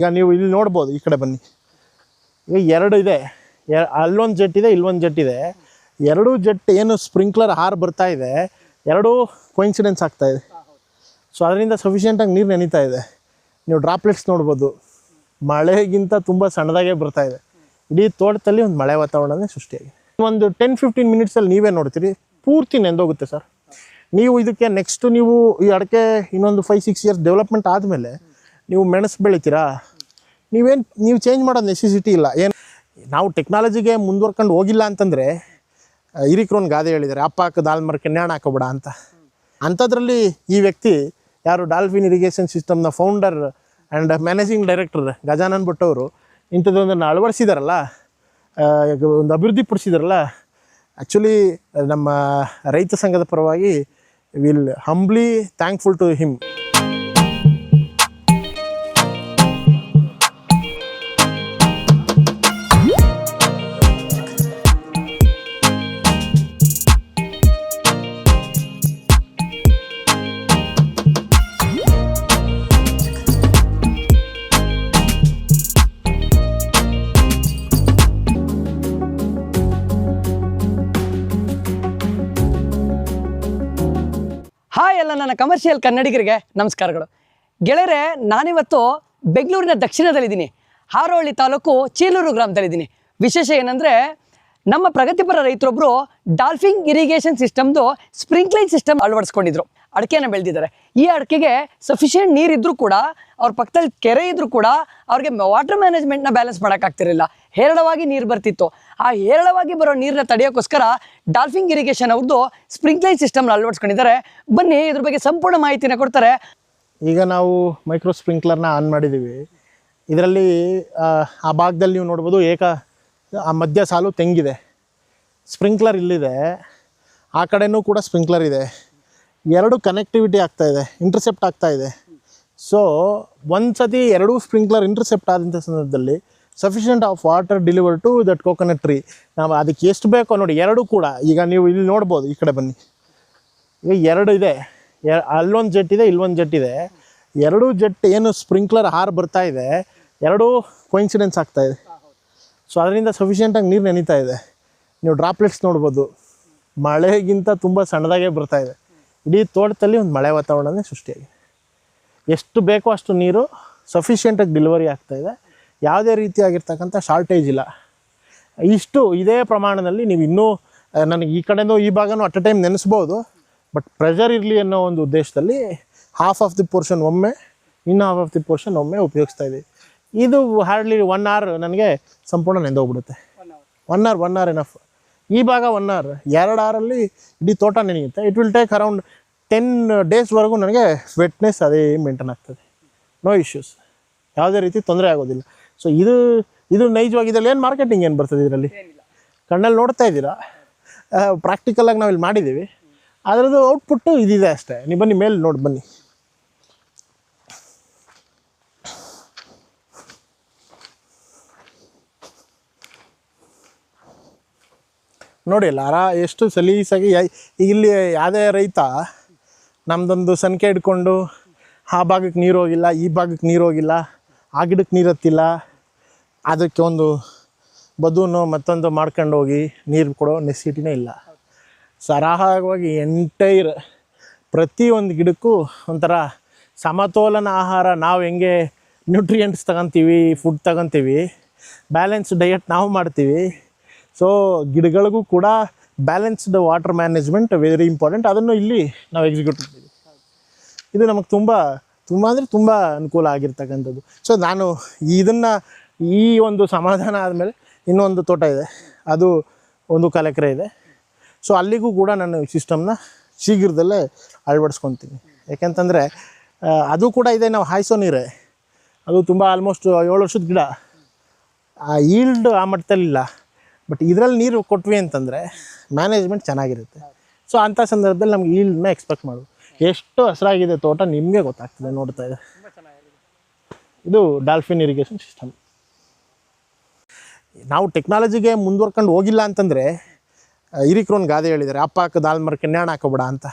ಈಗ ನೀವು ಇಲ್ಲಿ ನೋಡ್ಬೋದು, ಈ ಕಡೆ ಬನ್ನಿ. ಈಗ ಎರಡು ಇದೆ, ಅಲ್ಲೊಂದು ಜೆಟ್ ಇದೆ, ಇಲ್ಲೊಂದು ಜೆಟ್ ಇದೆ. ಎರಡೂ ಜೆಟ್ ಏನು ಸ್ಪ್ರಿಂಕ್ಲರ್ ಹಾರು ಬರ್ತಾ ಇದೆ, ಎರಡೂ ಕೋಇನ್ಸಿಡೆನ್ಸ್ ಆಗ್ತಾ ಇದೆ. ಸೊ ಅದರಿಂದ ಸಫಿಷಿಯೆಂಟಾಗಿ ನೀರು ನೆನೀತಾ ಇದೆ. ನೀವು ಡ್ರಾಪ್ಲೆಟ್ಸ್ ನೋಡ್ಬೋದು, ಮಳೆಗಿಂತ ತುಂಬ ಸಣ್ಣದಾಗೆ ಬರ್ತಾ ಇದೆ. ಇಡೀ ತೋಟದಲ್ಲಿ ಒಂದು ಮಳೆ ವಾತಾವರಣನೇ ಸೃಷ್ಟಿಯಾಗಿದೆ. ಒಂದು 10-15 ಮಿನಿಟ್ಸಲ್ಲಿ ನೀವೇ ನೋಡ್ತೀರಿ, ಪೂರ್ತಿ ನೆಂದೋಗುತ್ತೆ ಸರ್. ನೀವು ಇದಕ್ಕೆ ನೆಕ್ಸ್ಟು ನೀವು ಈ ಅಡಿಕೆ ಇನ್ನೊಂದು 5-6 ಇಯರ್ಸ್ ಡೆವಲಪ್ಮೆಂಟ್ ಆದಮೇಲೆ ನೀವು ಮೆಣಸು ಬೆಳಿತೀರಾ, ನೀವು ಚೇಂಜ್ ಮಾಡೋದು ನೆಸೆಸಿಟಿ ಇಲ್ಲ. ಏನು ನಾವು ಟೆಕ್ನಾಲಜಿಗೆ ಮುಂದುವರ್ಕೊಂಡು ಹೋಗಿಲ್ಲ ಅಂತಂದರೆ, ಹಿರಿಕರೊಂದು ಗಾದೆ ಹೇಳಿದ್ದಾರೆ, ಅಪ್ಪ ಹಾಕೋದು ಹಾಲು ಮರಕ್ಕೆ ನ್ಯಾಣ ಹಾಕೋಬೇಡ ಅಂತ. ಅಂಥದ್ರಲ್ಲಿ ಈ ವ್ಯಕ್ತಿ ಯಾರು ಡಾಲ್ಫಿನ್ ಇರಿಗೇಷನ್ ಸಿಸ್ಟಮ್ನ founder and managing director Gajanan Bhat ಅವರು ಇಂಥದ್ದೊಂದನ್ನು ಅಳವಡಿಸಿದಾರಲ್ಲ, ಒಂದು ಅಭಿವೃದ್ಧಿ ಪಡಿಸಿದಾರಲ್ಲ, ಆ್ಯಕ್ಚುಲಿ ನಮ್ಮ ರೈತ ಸಂಘದ ಪರವಾಗಿ will humbly thankful to him. Hi ಎಲ್ಲ ನನ್ನ ಕಮರ್ಷಿಯಲ್ ಕನ್ನಡಿಗರಿಗೆ ನಮಸ್ಕಾರಗಳು. ಗೆಳೆಯರೆ, ನಾನಿವತ್ತು ಬೆಂಗಳೂರಿನ ದಕ್ಷಿಣದಲ್ಲಿದ್ದೀನಿ, ಹಾರೋಹಳ್ಳಿ ತಾಲೂಕು ಚೀಲೂರು ಗ್ರಾಮದಲ್ಲಿದ್ದೀನಿ. ವಿಶೇಷ ಏನಂದರೆ, ನಮ್ಮ ಪ್ರಗತಿಪರ ರೈತರೊಬ್ಬರು ಡಾಲ್ಫಿನ್ ಇರಿಗೇಷನ್ ಸಿಸ್ಟಮ್ದು ಸ್ಪ್ರಿಂಕ್ಲೈನ್ ಸಿಸ್ಟಮ್ ಅಳವಡಿಸ್ಕೊಂಡಿದ್ರು. ಅಡಿಕೆನ ಬೆಳೆದಿದ್ದಾರೆ. ಈ ಅಡಿಕೆಗೆ ಸಫಿಷಿಯೆಂಟ್ ನೀರಿದ್ರೂ ಕೂಡ, ಅವ್ರ ಪಕ್ಕದಲ್ಲಿ ಕೆರೆ ಇದ್ರೂ ಕೂಡ ಅವ್ರಿಗೆ ವಾಟರ್ ಮ್ಯಾನೇಜ್ಮೆಂಟ್ನ ಬ್ಯಾಲೆನ್ಸ್ ಮಾಡೋಕ್ಕಾಗ್ತಿರಲಿಲ್ಲ. ಹೇರಳವಾಗಿ ನೀರು ಬರ್ತಿತ್ತು. ಆ ಹೇರಳವಾಗಿ ಬರೋ ನೀರನ್ನ ತಡೆಯೋಕ್ಕೋಸ್ಕರ ಡಾಲ್ಫಿನ್ ಇರಿಗೇಷನ್ ಅವ್ರದ್ದು ಸ್ಪ್ರಿಂಕ್ಲೈನ್ ಸಿಸ್ಟಮ್ನ ಅಳವಡಿಸ್ಕೊಂಡಿದ್ದಾರೆ. ಬನ್ನಿ, ಇದ್ರ ಬಗ್ಗೆ ಸಂಪೂರ್ಣ ಮಾಹಿತಿನ ಕೊಡ್ತಾರೆ. ಈಗ ನಾವು ಮೈಕ್ರೋ ಸ್ಪ್ರಿಂಕ್ಲರ್ನ ಆನ್ ಮಾಡಿದ್ದೀವಿ. ಇದರಲ್ಲಿ ಆ ಭಾಗದಲ್ಲಿ ನೀವು ನೋಡ್ಬೋದು, ಆ ಮಧ್ಯ ಸಾಲು ತೆಂಗಿದೆ. ಸ್ಪ್ರಿಂಕ್ಲರ್ ಇಲ್ಲಿದೆ, ಆ ಕಡೆನೂ ಕೂಡ ಸ್ಪ್ರಿಂಕ್ಲರ್ ಇದೆ. ಎರಡು ಕನೆಕ್ಟಿವಿಟಿ ಆಗ್ತಾಯಿದೆ, ಇಂಟರ್ಸೆಪ್ಟ್ ಆಗ್ತಾಯಿದೆ. ಸೊ ಒಂದು ಸತಿ ಎರಡೂ ಸ್ಪ್ರಿಂಕ್ಲರ್ ಇಂಟರ್ಸೆಪ್ಟ್ ಆದಂಥ ಸಂದರ್ಭದಲ್ಲಿ sufficient of water deliver to that coconut tree. ನಾವು ಅದಕ್ಕೆ ಎಷ್ಟು ಬೇಕೋ ನೋಡಿ, ಎರಡೂ ಕೂಡ. ಈಗ ನೀವು ಇಲ್ಲಿ ನೋಡ್ಬೋದು, ಈ ಕಡೆ ಬನ್ನಿ. ಈಗ ಎರಡು ಇದೆ, ಅಲ್ಲೊಂದು ಜೆಟ್ ಇದೆ, ಇಲ್ಲೊಂದು ಜೆಟ್ ಇದೆ. ಎರಡೂ ಜೆಟ್ ಏನು ಸ್ಪ್ರಿಂಕ್ಲರ್ ಹಾರು ಬರ್ತಾ ಇದೆ, ಎರಡೂ ಕೋಇನ್ಸಿಡೆನ್ಸ್ ಆಗ್ತಾಯಿದೆ. ಸೊ ಅದರಿಂದ ಸಫಿಷಿಯೆಂಟಾಗಿ ನೀರು ನೆನೀತಾ ಇದೆ. ನೀವು ಡ್ರಾಪ್ಲೆಟ್ಸ್ ನೋಡ್ಬೋದು, ಮಳೆಗಿಂತ ತುಂಬ ಸಣ್ಣದಾಗೆ ಬರ್ತಾ ಇದೆ. ಇಡೀ ತೋಟದಲ್ಲಿ ಒಂದು ಮಳೆ ವಾತಾವರಣನೇ ಸೃಷ್ಟಿಯಾಗಿದೆ. ಎಷ್ಟು ಬೇಕೋ ಅಷ್ಟು ನೀರು ಸಫಿಷಿಯೆಂಟಾಗಿ ಡೆಲಿವರಿ ಆಗ್ತಾಯಿದೆ. ಯಾವುದೇ ರೀತಿಯಾಗಿರ್ತಕ್ಕಂಥ ಶಾರ್ಟೇಜ್ ಇಲ್ಲ. ಇದೇ ಪ್ರಮಾಣದಲ್ಲಿ ನೀವು ಇನ್ನೂ ನನಗೆ ಈ ಕಡೆನೂ ಈ ಭಾಗನೂ ಅಟ್ ಅ ಟೈಮ್ ನೆನೆಸ್ಬೋದು, ಬಟ್ ಪ್ರೆಷರ್ ಇರಲಿ ಅನ್ನೋ ಒಂದು ಉದ್ದೇಶದಲ್ಲಿ ಹಾಫ್ ಆಫ್ ದಿ ಪೋರ್ಷನ್ ಒಮ್ಮೆ, ಇನ್ನು ಹಾಫ್ ಆಫ್ ದಿ ಪೋರ್ಷನ್ ಒಮ್ಮೆ ಉಪಯೋಗಿಸ್ತಾ ಇದ್ದೀವಿ. ಇದು ಹಾರ್ಡ್ಲಿ 1 hour ನನಗೆ ಸಂಪೂರ್ಣ ನೆಂದೋಗ್ಬಿಡುತ್ತೆ. 1 hour ಎನಫ್. ಈ ಭಾಗ 1 hour, 2 hourಲ್ಲಿ ಇಡೀ ತೋಟ ನೆನೆಯುತ್ತೆ. ಇಟ್ ವಿಲ್ ಟೇಕ್ ಅರೌಂಡ್ 10 daysವರೆಗೂ ನನಗೆ ವೆಟ್ನೆಸ್ ಅದೇ ಮೇಂಟೈನ್ ಆಗ್ತದೆ. ನೋ ಇಶ್ಯೂಸ್, ಯಾವುದೇ ರೀತಿ ತೊಂದರೆ ಆಗೋದಿಲ್ಲ. ಸೊ ಇದು ನೈಜವಾಗಿ ಇದರಲ್ಲಿ ಏನು ಮಾರ್ಕೆಟಿಂಗ್ ಏನು ಬರ್ತದೆ, ಇದರಲ್ಲಿ ಕಣ್ಣಲ್ಲಿ ನೋಡ್ತಾ ಇದ್ದೀರಾ. ಪ್ರಾಕ್ಟಿಕಲಾಗಿ ನಾವಿಲ್ಲಿ ಮಾಡಿದ್ದೀವಿ. ಅದರದ್ದು ಔಟ್ಪುಟ್ಟು ಇದಿದೆ ಅಷ್ಟೇ. ನೀವು ಬನ್ನಿ, ಮೇಲೆ ನೋಡಿ ಬನ್ನಿ. ನೋಡಿ ಅಲ್ಲ, ಎಷ್ಟು ಸಲೀಸಾಗಿ. ಈಗ ಇಲ್ಲಿ ಯಾವುದೇ ರೈತ ನಮ್ಮದೊಂದು ಸಂಖ್ಯೆ ಹಿಡ್ಕೊಂಡು ಆ ಭಾಗಕ್ಕೆ ನೀರು ಹೋಗಿಲ್ಲ, ಈ ಭಾಗಕ್ಕೆ ನೀರು ಹೋಗಿಲ್ಲ, ಆ ಗಿಡಕ್ಕೆ ನೀರು ಹತ್ತಿಲ್ಲ, ಅದಕ್ಕೆ ಒಂದು ಬದೂನು ಮತ್ತೊಂದು ಮಾಡ್ಕೊಂಡು ಹೋಗಿ ನೀರು ಕೊಡೋ ನೆಸಿಟಿನೇ ಇಲ್ಲ. ಸರಾಗವಾಗಿ ಎಂಟೈರ್ ಪ್ರತಿಯೊಂದು ಗಿಡಕ್ಕೂ ಒಂಥರ ಸಮತೋಲನ ಆಹಾರ. ನಾವು ಹೆಂಗೆ ನ್ಯೂಟ್ರಿಯೆಂಟ್ಸ್ ತಗೊತೀವಿ, ಫುಡ್ ತಗೊತೀವಿ, ಬ್ಯಾಲೆನ್ಸ್ ಡಯಟ್ ನಾವು ಮಾಡ್ತೀವಿ. ಸೊ ಗಿಡಗಳಿಗೂ ಕೂಡ balanced water management very important. ಅದನ್ನು ಇಲ್ಲಿ ನಾವು ಎಕ್ಸಿಕ್ಯೂಟ್ ಮಾಡ್ತೀವಿ. ಇದು ನಮಗೆ ತುಂಬ ಅಂದರೆ ತುಂಬ ಅನುಕೂಲ ಆಗಿರ್ತಕ್ಕಂಥದ್ದು. ಸೊ ನಾನು ಈ ಒಂದು ಸಮಾಧಾನ ಆದಮೇಲೆ ಇನ್ನೊಂದು ತೋಟ ಇದೆ, ಅದು 1 ಕಾಲು ಎಕರೆ ಇದೆ. ಸೊ ಅಲ್ಲಿಗೂ ಕೂಡ ನಾನು ಸಿಸ್ಟಮ್ನ ಶೀಘ್ರದಲ್ಲೇ ಅಳವಡಿಸ್ಕೊತೀನಿ. ಯಾಕೆಂತಂದರೆ ಅದು ಕೂಡ ಇದೆ, ನಾವು ಹಾಯಿಸೋ ನೀರೇ. ಅದು ತುಂಬ ಆಲ್ಮೋಸ್ಟ್ 7 ವರ್ಷದ ಗಿಡ. ಆ ಈಲ್ಡ್ ಆ ಮಟ್ಟದಲ್ಲಿಲ್ಲ, ಬಟ್ ಇದರಲ್ಲಿ ನೀರು ಕೊಟ್ವಿ ಅಂತಂದರೆ ಮ್ಯಾನೇಜ್ಮೆಂಟ್ ಚೆನ್ನಾಗಿರುತ್ತೆ. ಸೊ ಅಂಥ ಸಂದರ್ಭದಲ್ಲಿ ನಮ್ಗೆ ಈಲ್ಡ್ನ ಎಕ್ಸ್ಪೆಕ್ಟ್ ಮಾಡೋದು. ಎಷ್ಟು ಹಸಿರಾಗಿದೆ ತೋಟ ನಿಮಗೆ ಗೊತ್ತಾಗ್ತದೆ, ನೋಡ್ತಾ ಇದೆ. ಇದು ಡಾಲ್ಫಿನ್ ಇರಿಗೇಷನ್ ಸಿಸ್ಟಮ್. ನಾವು ಟೆಕ್ನಾಲಜಿಗೆ ಮುಂದುವರ್ಕೊಂಡು ಹೋಗಿಲ್ಲ ಅಂತಂದರೆ, ಹಿರಿಕರೊಂದು ಗಾದೆ ಹೇಳಿದ್ದಾರೆ, ಅಪ್ಪ ಹಾಕೋದು ಹಾಲು ಮರಕ್ಕೆ ನ್ಯಾಣ ಹಾಕೋಬೇಡ ಅಂತ.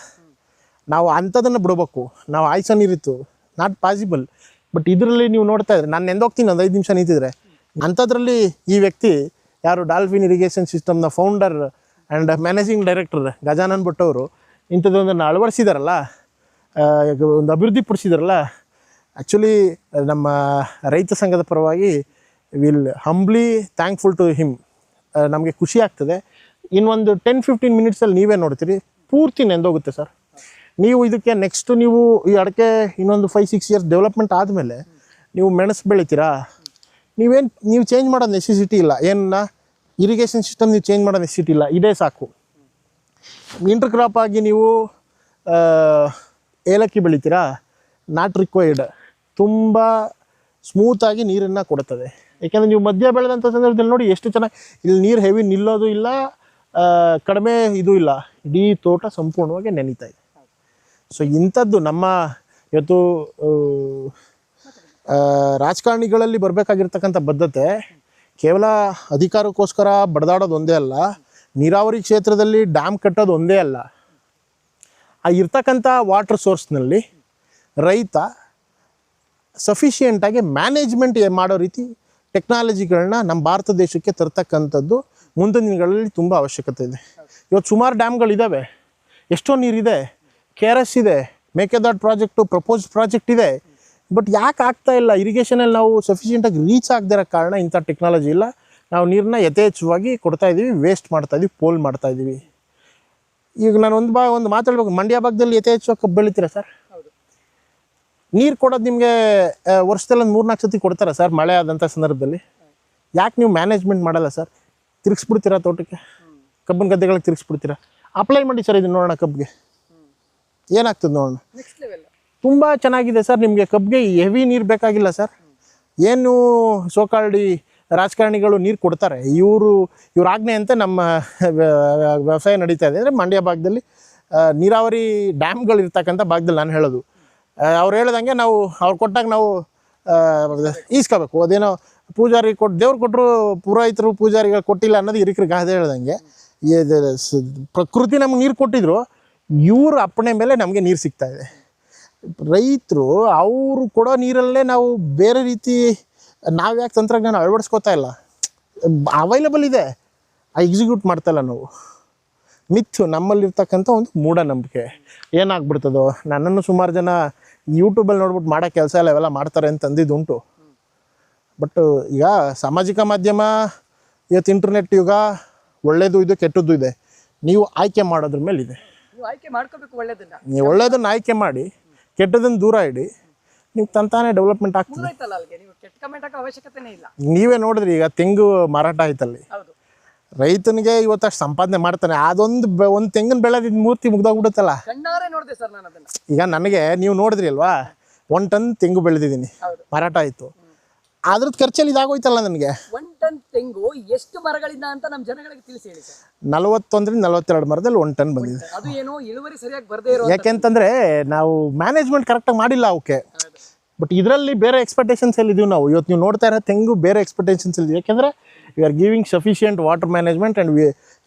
ನಾವು ಅಂಥದನ್ನು ಬಿಡಬೇಕು. ನಾವು ಆಯ್ಸೋ ನೀರಿತ್ತು, ನಾಟ್ ಪಾಸಿಬಲ್. ಬಟ್ ಇದರಲ್ಲಿ ನೀವು ನೋಡ್ತಾ ಇದ್ರೆ ನಾನು ಎಂದೋಗ್ತೀನಿ ಒಂದು 5 ನಿಮಿಷ ನಿಂತಿದ್ರೆ ಅಂಥದ್ರಲ್ಲಿ ಈ ವ್ಯಕ್ತಿ ಯಾರು ಡಾಲ್ಫಿನ್ ಇರಿಗೇಷನ್ ಸಿಸ್ಟಮ್ನ founder and managing director Gajanan Bhat ಅವರು ಇಂಥದ್ದೊಂದನ್ನು ಅಳವಡಿಸಿದಾರಲ್ಲ, ಒಂದು ಅಭಿವೃದ್ಧಿಪಡಿಸಿದಾರಲ್ಲ, ಆ್ಯಕ್ಚುಲಿ ನಮ್ಮ ರೈತ ಸಂಘದ ಪರವಾಗಿ will humbly thankful to him. ನಮಗೆ ಖುಷಿ ಆಗ್ತದೆ. ಇನ್ನೊಂದು 10-15 ಮಿನಿಟ್ಸಲ್ಲಿ ನೀವೇ ನೋಡ್ತೀರಿ ಪೂರ್ತಿ ನೆಂದೋಗುತ್ತೆ ಸರ್. ನೀವು ಇದಕ್ಕೆ ನೆಕ್ಸ್ಟ್ ನೀವು ಈ ಅಡಿಕೆ ಇನ್ನೊಂದು 5-6 ಇಯರ್ಸ್ ಡೆವಲಪ್ಮೆಂಟ್ ಆದಮೇಲೆ ನೀವು ಮೆಣಸು ಬೆಳಿತೀರಾ, ನೀವು ಚೇಂಜ್ ಮಾಡೋ ನೆಸೆಸಿಟಿ ಇಲ್ಲ. ಏನನ್ನ ಇರಿಗೇಷನ್ ಸಿಸ್ಟಮ್ ನೀವು ಚೇಂಜ್ ಮಾಡೋ ನೆಸೆಸಿಟಿ ಇಲ್ಲ, ಇದೇ ಸಾಕು. ಇಂಟರ್ ಕ್ರಾಪ್ ಆಗಿ ನೀವು ಏಲಕ್ಕಿ ಬೆಳಿತೀರಾ, ನಾಟ್ ರಿಕ್ವೈರ್ಡ್, ತುಂಬ ಸ್ಮೂತಾಗಿ ನೀರನ್ನು ಕೊಡುತ್ತದೆ. ಯಾಕೆಂದರೆ ನೀವು ಮಧ್ಯ ಬೆಳೆದಂಥ ಸಂದರ್ಭದಲ್ಲಿ ನೋಡಿ ಎಷ್ಟು ಚೆನ್ನಾಗಿ ಇಲ್ಲಿ ನೀರು ಹೆವಿ ನಿಲ್ಲೋದು ಇಲ್ಲ, ಕಡಿಮೆ ಇದು ಇಲ್ಲ, ಇಡೀ ತೋಟ ಸಂಪೂರ್ಣವಾಗಿ ನೆನೀತಾ ಇದೆ. ಸೊ ಇಂಥದ್ದು ನಮ್ಮ ಇವತ್ತು ರಾಜಕಾರಣಿಗಳಲ್ಲಿ ಬರಬೇಕಾಗಿರ್ತಕ್ಕಂಥ ಬದ್ಧತೆ ಕೇವಲ ಅಧಿಕಾರಕ್ಕೋಸ್ಕರ ಬಡದಾಡೋದು ಒಂದೇ ಅಲ್ಲ, ನೀರಾವರಿ ಕ್ಷೇತ್ರದಲ್ಲಿ ಡ್ಯಾಮ್ ಕಟ್ಟೋದು ಒಂದೇ ಅಲ್ಲ, ಆ ಇರ್ತಕ್ಕಂಥ ವಾಟರ್ ಸೋರ್ಸ್ನಲ್ಲಿ ರೈತ ಸಫಿಷಿಯೆಂಟಾಗಿ ಮ್ಯಾನೇಜ್ಮೆಂಟ್ ಮಾಡೋ ರೀತಿ ಟೆಕ್ನಾಲಜಿಗಳನ್ನ ನಮ್ಮ ಭಾರತ ದೇಶಕ್ಕೆ ತರ್ತಕ್ಕಂಥದ್ದು ಮುಂದಿನ ದಿನಗಳಲ್ಲಿ ತುಂಬ ಅವಶ್ಯಕತೆ ಇದೆ. ಇವತ್ತು ಸುಮಾರು ಡ್ಯಾಮ್ಗಳಿದ್ದಾವೆ, ಎಷ್ಟೋ ನೀರಿದೆ, KRS ಇದೆ, ಮೇಕೆದಾಟು ಪ್ರಾಜೆಕ್ಟು ಪ್ರಪೋಸ್ಡ್ ಪ್ರಾಜೆಕ್ಟ್ ಇದೆ. ಬಟ್ ಯಾಕೆ ಆಗ್ತಾ ಇಲ್ಲ? ಇರಿಗೇಷನಲ್ಲಿ ನಾವು ಸಫಿಷಿಯೆಂಟಾಗಿ ರೀಚ್ ಆಗದಿರೋ ಕಾರಣ ಇಂಥ ಟೆಕ್ನಾಲಜಿ ಇಲ್ಲ. ನಾವು ನೀರನ್ನ ಯಥೇಚ್ಛವಾಗಿ ಕೊಡ್ತಾಯಿದ್ದೀವಿ, ವೇಸ್ಟ್ ಮಾಡ್ತಾಯಿದ್ದೀವಿ, ಪೋಲ್ ಮಾಡ್ತಾಯಿದ್ದೀವಿ. ಈಗ ನಾನು ಒಂದು ಮಾತಾಡ್ಬೇಕು, ಮಂಡ್ಯ ಭಾಗದಲ್ಲಿ ಯಥೇಚ್ಛವಾಗಿ ಕಬ್ಬು ಬೆಳಿತೀರಾ ಸರ್? ನೀರು ಕೊಡೋದು ನಿಮಗೆ ವರ್ಷದಲ್ಲಿ 3-4 ಸತಿ ಕೊಡ್ತಾರೆ ಸರ್ ಮಳೆ ಆದಂಥ ಸಂದರ್ಭದಲ್ಲಿ. ಯಾಕೆ ನೀವು ಮ್ಯಾನೇಜ್ಮೆಂಟ್ ಮಾಡಲ್ಲ ಸರ್? ತಿರ್ಗಿಸ್ಬಿಡ್ತೀರಾ ತೋಟಕ್ಕೆ, ಕಬ್ಬಿನ ಗದ್ದೆಗಳಿಗೆ ತಿರ್ಗಿಸ್ಬಿಡ್ತೀರಾ? ಅಪ್ಲೈ ಮಾಡಿ ಸರ್ ಇದನ್ನು ನೋಡೋಣ, ಕಬ್ಬಿಗೆ ಏನಾಗ್ತದೆ ನೋಡೋಣ. ತುಂಬ ಚೆನ್ನಾಗಿದೆ ಸರ್. ನಿಮಗೆ ಕಬ್ಬಿಗೆ ಹೆವಿ ನೀರು ಬೇಕಾಗಿಲ್ಲ ಸರ್. ಏನು ಸೋಕಾಲ್ಡಿ ರಾಜಕಾರಣಿಗಳು ನೀರು ಕೊಡ್ತಾರೆ, ಇವ್ರ ಆಜ್ಞೆ ಅಂತ ನಮ್ಮ ವ್ಯವಸಾಯ ನಡೀತಾ ಇದೆ. ಅಂದರೆ ಮಂಡ್ಯ ಭಾಗದಲ್ಲಿ ನೀರಾವರಿ ಡ್ಯಾಮ್ಗಳು ಇರ್ತಕ್ಕಂಥ ಭಾಗದಲ್ಲಿ ನಾನು ಹೇಳೋದು, ಅವ್ರು ಹೇಳ್ದಂಗೆ ನಾವು ಅವ್ರು ಕೊಟ್ಟಾಗ ನಾವು ಈಸ್ಕೋಬೇಕು. ಅದೇನೋ ಪೂಜಾರಿ ದೇವ್ರು ಕೊಟ್ಟರು ಪುರೋಹಿತರು ಪೂಜಾರಿಗಳು ಕೊಟ್ಟಿಲ್ಲ ಅನ್ನೋದು ಹಿರಿಕರು ಗಾದೆ ಹೇಳ್ದಂಗೆ, ಪ್ರಕೃತಿ ನಮ್ಗೆ ನೀರು ಕೊಟ್ಟಿದ್ರು, ಇವ್ರ ಅಪ್ಪಣೆ ಮೇಲೆ ನಮಗೆ ನೀರು ಸಿಗ್ತಾ ಇದೆ. ರೈತರು ಅವರು ಕೊಡೋ ನೀರಲ್ಲೇ ನಾವು ಬೇರೆ ರೀತಿ ನಾವು ಯಾಕೆ ತಂತ್ರಜ್ಞಾನ ಅಳವಡಿಸ್ಕೋತಾ ಇಲ್ಲ? ಅವೈಲಬಲ್ ಇದೆ, ಎಕ್ಸಿಕ್ಯೂಟ್ ಮಾಡ್ತಾಯಿಲ್ಲ ನಾವು. ಮಿಥ್ಯು ನಮ್ಮಲ್ಲಿರ್ತಕ್ಕಂಥ ಒಂದು ಮೂಢನಂಬಿಕೆ ಏನಾಗ್ಬಿಡ್ತದೋ. ನನ್ನನ್ನು ಸುಮಾರು ಜನ ಯೂಟ್ಯೂಬಲ್ಲಿ ನೋಡ್ಬಿಟ್ಟು ಮಾಡೋ ಕೆಲಸ ಎಲ್ಲ ಇವೆಲ್ಲ ಮಾಡ್ತಾರೆ ಅಂತ ಅಂದಿದ್ದುಂಟು. ಬಟ್ ಈಗ ಸಾಮಾಜಿಕ ಮಾಧ್ಯಮ, ಇವತ್ತು ಇಂಟರ್ನೆಟ್ ಯುಗ, ಒಳ್ಳೆಯದು ಇದೆ ಕೆಟ್ಟದ್ದು ಇದೆ. ನೀವು ಆಯ್ಕೆ ಮಾಡೋದ್ರ ಮೇಲೆ ಇದೆ. ನೀವು ಒಳ್ಳೆಯದನ್ನು ಆಯ್ಕೆ ಮಾಡಿ, ಕೆಟ್ಟದನ್ನು ದೂರ ಇಡಿ, ನೀವು ತಂತಾನೆ ಡೆವಲಪ್ಮೆಂಟ್ ಆಗ್ತದೆ. ನೀವೇ ನೋಡಿದ್ರಿ ಈಗ ತೆಂಗು ಮಾರಾಟ ಆಯ್ತಲ್ಲಿ, ರೈತನಿಗೆ ಇವತ್ತಷ್ಟು ಸಂಪಾದನೆ ಮಾಡ್ತಾನೆ. ಒಂದು ತೆಂಗಿನ ಬೆಳೆದಿದ್ದು ಮೂರ್ತಿ ಮುಗ್ದೋಗ್ಬಿಡುತ್ತಲ್ಲ. ಈಗ ನನಗೆ ನೀವು ನೋಡಿದ್ರಿ ಅಲ್ವಾ, 1 ಟನ್ ತೆಂಗು ಬೆಳೆದಿದ್ದೀನಿ, ಮಾರಾಟ ಆಯಿತು. ಅದ್ರದ್ದು ಖರ್ಚಲ್ಲಿ ಇದಾಗೋಯ್ತಲ್ಲ ನನಗೆ. 1 ಟನ್ ತೆಂಗು ಎಷ್ಟು ಮರಗಳಿಂದ ಅಂತ ನಮ್ಮ ಜನಗಳಿಗೆ ತಿಳಿಸಿ ಹೇಳಿ ಸರ್. 41-42 ಮರದಲ್ಲಿ 1 ಟನ್ ಬಂದಿದೆ. ಅದು ಏನೋ ಇಳುವರಿ ಸರಿಯಾಗಿ ಬರದೇ ಇರೋ, ಯಾಕೆಂತಂದ್ರೆ ನಾವು ಮ್ಯಾನೇಜ್ಮೆಂಟ್ ಕರೆಕ್ಟಾಗಿ ಮಾಡಿಲ್ಲ ಅವಕ್ಕೆ. ಬಟ್ ಇದರಲ್ಲಿ ಬೇರೆ ಎಕ್ಸ್ಪೆಕ್ಟೇಷನ್ಸ್ ಎಲ್ಲಿ ಇದೀವಿ ನಾವು. ಇವತ್ತು ನೀವು ನೋಡ್ತಾ ಇರೋ ತೆಂಗು ಬೇರೆ ಎಕ್ಸ್ಪೆಕ್ಟೇಷನ್ಸ್ ಇಲ್ಲಿ, ಯಾಕೆಂದರೆ we are giving sufficient water management and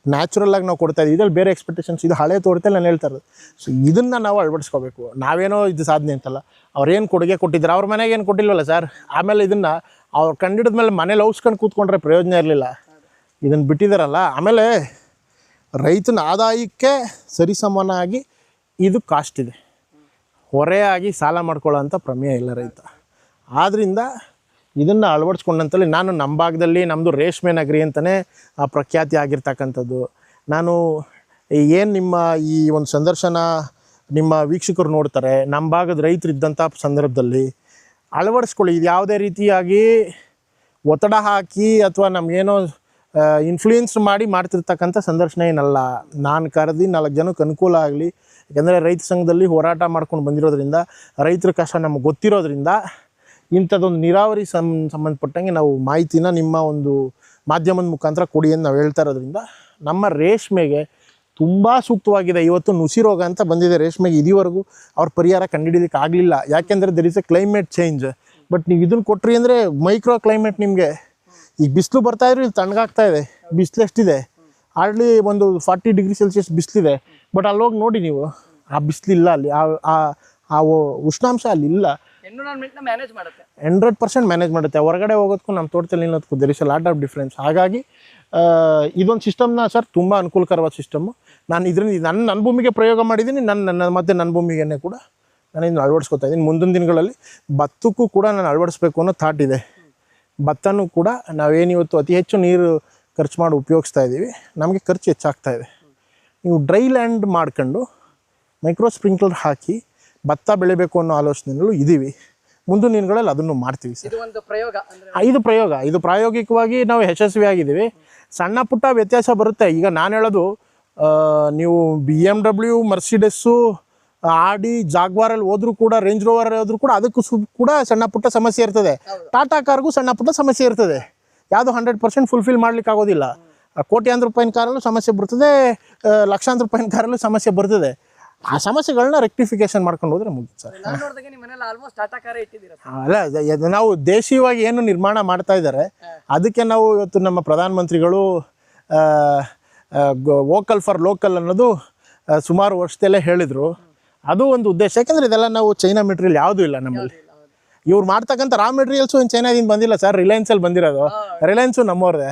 natural ಆಗಿ ನಾವು ಕೊಡ್ತಾ ಇದ್ದೀವಿ. ಇದ್ರಲ್ಲಿ ಬೇರೆ ಎಕ್ಸ್ಪೆಕ್ಟೇಷನ್ಸ್, ಇದು ಹಳೆ ತೋಟದಲ್ಲಿ ನಾನು ಹೇಳ್ತಾ ಇರೋದು. ಸೊ ಇದನ್ನು ನಾವು ಅಳವಡಿಸ್ಕೋಬೇಕು. ನಾವೇನೋ ಇದು ಸಾಧನೆ ಅಂತಲ್ಲ, ಅವ್ರೇನು ಕೊಡುಗೆ ಕೊಟ್ಟಿದ್ದಾರೆ, ಅವ್ರ ಮನೆಗೆ ಏನು ಕೊಟ್ಟಿಲ್ವಲ್ಲ ಸರ್. ಆಮೇಲೆ ಇದನ್ನು ಅವ್ರು ಕಂಡಿಡಿದ ಮೇಲೆ ಮನೇಲಿ ಔಸ್ಕೊಂಡು ಕೂತ್ಕೊಂಡ್ರೆ ಪ್ರಯೋಜನ ಇರಲಿಲ್ಲ. ಇದನ್ನು ಬಿಟ್ಟಿದ್ದಾರಲ್ಲ. ಆಮೇಲೆ ರೈತನ ಆದಾಯಕ್ಕೆ ಸರಿಸಮಾನಾಗಿ ಇದು ಕಾಸ್ಟ್ ಇದೆ. ಹೊರೆಯಾಗಿ ಸಾಲ ಮಾಡ್ಕೊಳ್ಳೋ ಅಂಥ ಪ್ರಮೇಯ ಇಲ್ಲ ರೈತ. ಆದ್ದರಿಂದ ಇದನ್ನು ಅಳವಡಿಸ್ಕೊಂಡಂತಲ್ಲಿ ನಾನು ನಮ್ಮ ಭಾಗದಲ್ಲಿ ನಮ್ಮದು ರೇಷ್ಮೆ ನಗರಿ ಅಂತಲೇ ಪ್ರಖ್ಯಾತಿ ಆಗಿರ್ತಕ್ಕಂಥದ್ದು. ನಾನು ಏನು ನಿಮ್ಮ ಈ ಒಂದು ಸಂದರ್ಶನ ನಿಮ್ಮ ವೀಕ್ಷಕರು ನೋಡ್ತಾರೆ, ನಮ್ಮ ಭಾಗದ ರೈತರು ಇದ್ದಂಥ ಸಂದರ್ಭದಲ್ಲಿ ಅಳವಡಿಸ್ಕೊಳ್ಳಿ. ಇದು ಯಾವುದೇ ರೀತಿಯಾಗಿ ಒತ್ತಡ ಹಾಕಿ ಅಥವಾ ನಮಗೇನೋ ಇನ್ಫ್ಲೂಯೆನ್ಸ್ ಮಾಡಿ ಮಾಡ್ತಿರ್ತಕ್ಕಂಥ ಸಂದರ್ಶನ ಏನಲ್ಲ. ನಾನು ಕರೆದು 4 ಜನಕ್ಕೆ ಅನುಕೂಲ ಆಗಲಿ. ಯಾಕೆಂದರೆ ರೈತ ಸಂಘದಲ್ಲಿ ಹೋರಾಟ ಮಾಡ್ಕೊಂಡು ಬಂದಿರೋದ್ರಿಂದ, ರೈತರ ಕಷ್ಟ ನಮಗೆ ಗೊತ್ತಿರೋದ್ರಿಂದ, ಇಂಥದ್ದೊಂದು ನೀರಾವರಿ ಸಂಬಂಧಪಟ್ಟಂಗೆ ನಾವು ಮಾಹಿತಿನ ನಿಮ್ಮ ಒಂದು ಮಾಧ್ಯಮದ ಮುಖಾಂತರ ಕೊಡಿ ಅಂತ ನಾವು ಹೇಳ್ತಾ ಇರೋದ್ರಿಂದ ನಮ್ಮ ರೇಷ್ಮೆಗೆ ತುಂಬ ಸೂಕ್ತವಾಗಿದೆ. ಇವತ್ತು ನುಸಿ ರೋಗ ಅಂತ ಬಂದಿದೆ ರೇಷ್ಮೆಗೆ, ಇದುವರೆಗೂ ಅವ್ರ ಪರಿಹಾರ ಕಂಡುಹಿಡಿಲಿಕ್ಕೆ ಆಗಲಿಲ್ಲ. ಯಾಕೆಂದರೆ there is a climate change. But ನೀವು ಇದನ್ನು ಕೊಟ್ರಿ ಅಂದರೆ ಮೈಕ್ರೋ ಕ್ಲೈಮೇಟ್ ನಿಮಗೆ, ಈಗ ಬಿಸಿಲು ಬರ್ತಾಯಿದ್ರು ಇಲ್ಲಿ ತಣ್ಣಗಾಗ್ತಾ ಇದೆ. ಬಿಸಿಲು ಎಷ್ಟಿದೆ? ಹಾರ್ಡ್ಲಿ ಒಂದು 40 ಡಿಗ್ರಿ ಸೆಲ್ಸಿಯಸ್ ಬಿಸಿಲಿದೆ. ಬಟ್ ಅಲ್ಲೋಗಿ ನೋಡಿ ನೀವು, ಆ ಬಿಸಿಲಿಲ್ಲ ಅಲ್ಲಿ, ಆ ಉಷ್ಣಾಂಶ ಅಲ್ಲಿ ಇಲ್ಲ. ಮ್ಯಾನೇಜ್ ಮಾಡುತ್ತೆ 100% ಮ್ಯಾನೇಜ್ ಮಾಡುತ್ತೆ. ಹೊರಗಡೆ ಹೋಗೋದಕ್ಕೂ ನಮ್ಮ ತೋಟದಲ್ಲಿ ನಿಲ್ಲೋದಕ್ಕೂ there is a lot of difference. ಹಾಗಾಗಿ ಇದೊಂದು ಸಿಸ್ಟಮ್ನ ಸರ್ ತುಂಬ ಅನುಕೂಲಕರವಾದ ಸಿಸ್ಟಮ್ಮು. ನಾನು ಇದರಿಂದ ನನ್ನ ಭೂಮಿಗೆ ಪ್ರಯೋಗ ಮಾಡಿದ್ದೀನಿ, ನನ್ನ ಭೂಮಿಗೆ ಕೂಡ ನಾನು ಇದನ್ನು ಅಳವಡಿಸ್ಕೊತಾ ಇದ್ದೀನಿ. ಮುಂದಿನ ದಿನಗಳಲ್ಲಿ ಭತ್ತಕ್ಕೂ ಕೂಡ ನಾನು ಅಳವಡಿಸ್ಬೇಕು ಅನ್ನೋ ಥಾಟ್ ಇದೆ. ಭತ್ತನೂ ಕೂಡ ನಾವೇನಿವತ್ತು ಅತಿ ಹೆಚ್ಚು ನೀರು ಖರ್ಚು ಮಾಡಿ ಉಪಯೋಗಿಸ್ತಾ ಇದ್ದೀವಿ, ನಮಗೆ ಖರ್ಚು ಹೆಚ್ಚಾಗ್ತಾ ಇದೆ. ನೀವು ಡ್ರೈ ಲ್ಯಾಂಡ್ ಮಾಡ್ಕೊಂಡು ಮೈಕ್ರೋ ಸ್ಪ್ರಿಂಕ್ಲರ್ ಹಾಕಿ ಭತ್ತ ಬೆಳಿಬೇಕು ಅನ್ನೋ ಆಲೋಚನೆಯಲ್ಲೂ ಇದ್ದೀವಿ. ಮುಂದಿನ ದಿನಗಳಲ್ಲಿ ಅದನ್ನು ಮಾಡ್ತೀವಿ ಸರ್. ಇದು ಪ್ರಾಯೋಗಿಕವಾಗಿ ನಾವು ಯಶಸ್ವಿಯಾಗಿದ್ದೀವಿ. ಸಣ್ಣ ಪುಟ್ಟ ವ್ಯತ್ಯಾಸ ಬರುತ್ತೆ. ಈಗ ನಾನು ಹೇಳೋದು, ನೀವು BMW, ಮರ್ಸಿಡೆಸ್ಸು, ಆಡಿ, ಜಾಗ್ವಾರಲ್ಲಿ ಹೋದ್ರೂ ಕೂಡ, ರೇಂಜ್ ರೋವರ್ ಹೋದ್ರೂ ಕೂಡ ಅದಕ್ಕೂ ಕೂಡ ಸಣ್ಣ ಪುಟ್ಟ ಸಮಸ್ಯೆ ಇರ್ತದೆ. ಟಾಟಾ ಕಾರ್ಗೂ ಸಣ್ಣ ಪುಟ್ಟ ಸಮಸ್ಯೆ ಇರ್ತದೆ. ಯಾವುದು 100% ಫುಲ್ಫಿಲ್ ಮಾಡ್ಲಿಕ್ಕೆ ಆಗೋದಿಲ್ಲ. ಕೋಟ್ಯಾಂತರ ರೂಪಾಯಿನ ಕಾರಲ್ಲೂ ಸಮಸ್ಯೆ ಬರ್ತದೆ, ಲಕ್ಷಾಂತರ ರೂಪಾಯಿನ ಕಾರಲ್ಲೂ ಸಮಸ್ಯೆ ಬರ್ತದೆ. ಆ ಸಮಸ್ಯೆಗಳನ್ನ ರೆಕ್ಟಿಫಿಕೇಶನ್ ಮಾಡ್ಕೊಂಡು ಹೋದ್ರೆ ಮುಗಿತು ಸರ್. ಅಲ್ಲ, ನಾವು ದೇಶೀಯವಾಗಿ ಏನು ನಿರ್ಮಾಣ ಮಾಡ್ತಾ ಇದ್ದಾರೆ ಅದಕ್ಕೆ ನಾವು ಇವತ್ತು ನಮ್ಮ ಪ್ರಧಾನಮಂತ್ರಿಗಳು ವೋಕಲ್ ಫಾರ್ ಲೋಕಲ್ ಅನ್ನೋದು ಸುಮಾರು ವರ್ಷದಲ್ಲೇ ಹೇಳಿದರು. ಅದು ಒಂದು ಉದ್ದೇಶ. ಯಾಕೆಂದರೆ ಇದೆಲ್ಲ ನಾವು ಚೈನಾ ಮೆಟೀರಿಯಲ್ ಯಾವುದೂ ಇಲ್ಲ ನಮ್ಮಲ್ಲಿ. ಇವ್ರು ಮಾಡ್ತಕ್ಕಂಥ ರಾ ಮೆಟೀರಿಯಲ್ಸು ಏನು ಚೈನಾದಿಂದ ಬಂದಿಲ್ಲ ಸರ್, ರಿಲಯನ್ಸಲ್ಲಿ ಬಂದಿರೋದು. ರಿಲಯನ್ಸು ನಮ್ಮವ್ರದೇ.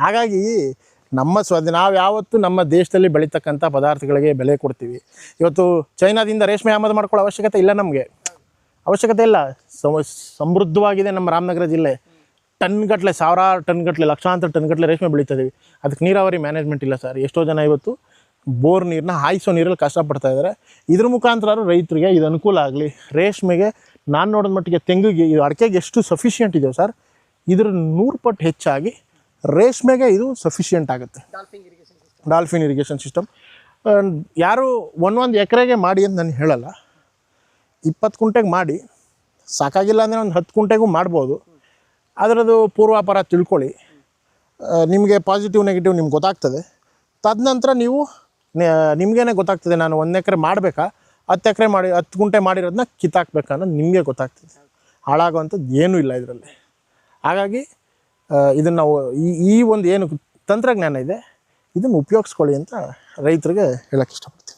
ಹಾಗಾಗಿ ನಾವು ಯಾವತ್ತು ನಮ್ಮ ದೇಶದಲ್ಲಿ ಬೆಳೀತಕ್ಕಂಥ ಪದಾರ್ಥಗಳಿಗೆ ಬೆಲೆ ಕೊಡ್ತೀವಿ. ಇವತ್ತು ಚೈನಾದಿಂದ ರೇಷ್ಮೆ ಆಮದು ಮಾಡ್ಕೊಳ್ಳೋ ಅವಶ್ಯಕತೆ ಇಲ್ಲ, ನಮಗೆ ಅವಶ್ಯಕತೆ ಇಲ್ಲ. ಸಮೃದ್ಧವಾಗಿದೆ ನಮ್ಮ ರಾಮನಗರ ಜಿಲ್ಲೆ. ಟನ್ಗಟ್ಟಲೆ, ಸಾವಿರಾರು ಟನ್ಗಟ್ಟಲೆ, ಲಕ್ಷಾಂತರ ಟನ್ಗಟ್ಟಲೆ ರೇಷ್ಮೆ ಬೆಳೀತಿದ್ದೀವಿ. ಅದಕ್ಕೆ ನೀರಾವರಿ ಮ್ಯಾನೇಜ್ಮೆಂಟ್ ಇಲ್ಲ ಸರ್. ಎಷ್ಟೋ ಜನ ಇವತ್ತು ಬೋರ್ ನೀರನ್ನ ಹಾಯಿಸೋ ನೀರಲ್ಲಿ ಕಷ್ಟಪಡ್ತಾ ಇದ್ದಾರೆ. ಇದ್ರ ಮುಖಾಂತರ ರೈತರಿಗೆ ಇದು ಅನುಕೂಲ ಆಗಲಿ. ರೇಷ್ಮೆಗೆ ನಾನು ನೋಡಿದ ಮಟ್ಟಿಗೆ ತೆಂಗಿಗೆ, ಇದು ಅಡಿಕೆಗೆ ಎಷ್ಟು ಸಫಿಷಿಯೆಂಟ್ ಇದೆಯೋ ಸರ್, ಇದ್ರ 100 ಪಟ್ಟು ಹೆಚ್ಚಾಗಿ ರೇಷ್ಮೆಗೆ ಇದು ಸಫಿಷಿಯೆಂಟ್ ಆಗುತ್ತೆ. ಡಾಲ್ಫಿನ್ ಇರಿಗೇಷನ್ ಸಿಸ್ಟಮ್ ಯಾರು ಒಂದೊಂದು ಎಕರೆಗೆ ಮಾಡಿ ಅಂತ ನಾನು ಹೇಳಲ್ಲ. 20 ಕುಂಟೆಗೆ ಮಾಡಿ, ಸಾಕಾಗಿಲ್ಲ ಅಂದರೆ ಒಂದು 10 ಕುಂಟೆಗೂ ಮಾಡ್ಬೋದು. ಅದರದ್ದು ಪೂರ್ವಾಪರ ತಿಳ್ಕೊಳ್ಳಿ. ನಿಮಗೆ ಪಾಸಿಟಿವ್ ನೆಗೆಟಿವ್ ನಿಮ್ಗೆ ಗೊತ್ತಾಗ್ತದೆ. ತದನಂತರ ನಿಮಗೇನೆ ಗೊತ್ತಾಗ್ತದೆ, ನಾನು 1 ಎಕರೆ ಮಾಡಬೇಕಾ, 10 ಎಕರೆ 10 ಕುಂಟೆ ಮಾಡಿರೋದನ್ನ ಕಿತ್ತಾಕ್ಬೇಕಾ ಅನ್ನೋದು ನಿಮಗೆ ಗೊತ್ತಾಗ್ತದೆ. ಹಾಳಾಗೋವಂಥದ್ದು ಏನೂ ಇಲ್ಲ ಇದರಲ್ಲಿ. ಹಾಗಾಗಿ ಇದನ್ನು ನಾವು ಈ ಒಂದು ಏನು ತಂತ್ರಜ್ಞಾನ ಇದೆ ಇದನ್ನು ಉಪಯೋಗಿಸ್ಕೊಳ್ಳಿ ಅಂತ ರೈತರಿಗೆ ಹೇಳೋಕ್ಕೆ ಇಷ್ಟಪಡ್ತೀನಿ.